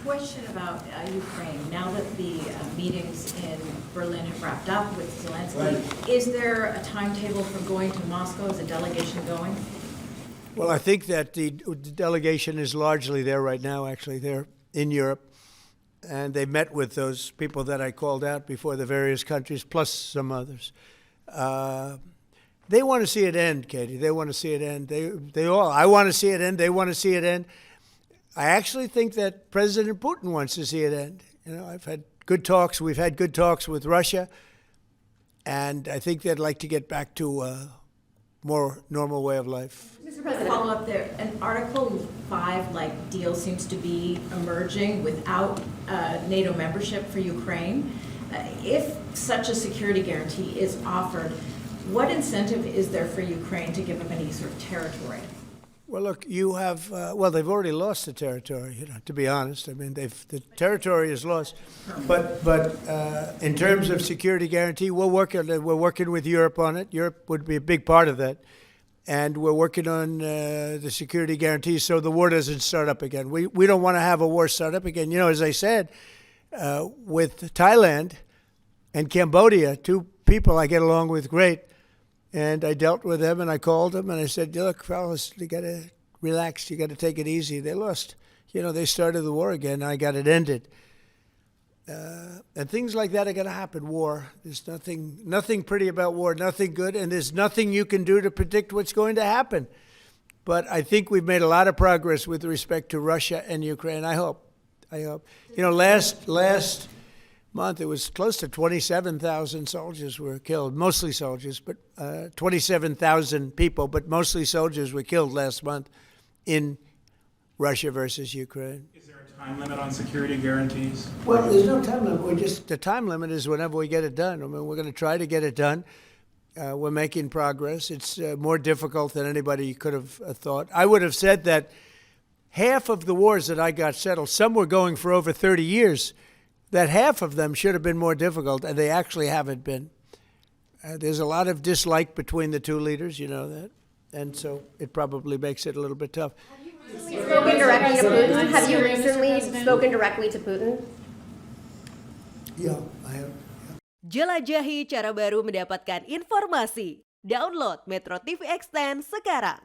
question about Ukraine. Now that the meetings in Berlin have wrapped up with Zelensky, is there a timetable for going to Moscow? Is a delegation going? Well, I think that the delegation is largely there right now, actually. They're in Europe, and they met with those people that I called out before, the various countries, plus some others. They want to see it end, Katie. They want to see it end. I want to see it end. They want to see it end. I actually think that President Putin wants to see it end. You know, I've had good talks. We've had good talks with Russia, and I think they'd like to get back to a more normal way of life. Mr. President, follow up there. An Article 5-like deal seems to be emerging without NATO membership for Ukraine. If such a security guarantee is offered, what incentive is there for Ukraine to give up any sort of territory? Well, look, you have, they've already lost the territory, you know, to be honest. I mean, the territory is lost. But in terms of security guarantee, we're working with Europe on it. Europe would be a big part of that. And we're working on the security guarantee so the war doesn't start up again. We don't want to have a war start up again. You know, as I said, with Thailand and Cambodia, two people I get along with great, and I dealt with them, and I called them, and I said, look, fellas, you got to relax. You got to take it easy. They lost. You know, they started the war again, and I got it ended. And things like that are going to happen, war. There's nothing pretty about war, nothing good, and there's nothing you can do to predict what's going to happen. But I think we've made a lot of progress with respect to Russia and Ukraine, I hope. You know, last month, it was close to 27,000 soldiers were killed, mostly soldiers, but 27,000 people, but mostly soldiers were killed last month in Russia versus Ukraine. Is there a time limit on security guarantees? Well, there's no time limit. The time limit is whenever we get it done. I mean, we're going to try to get it done. We're making progress. It's more difficult than anybody could have thought. I would have said that half of the wars that I got settled, some were going for over 30 years, that half of them should have been more difficult, and they actually haven't been. There's a lot of dislike between the two leaders, you know that, and so it probably makes it a little bit tough. Have you spoken directly to Putin? Have you recently spoken directly to Putin? Yeah, I have. Jelajahi cara baru mendapatkan informasi. Download Metro TV Extend sekarang.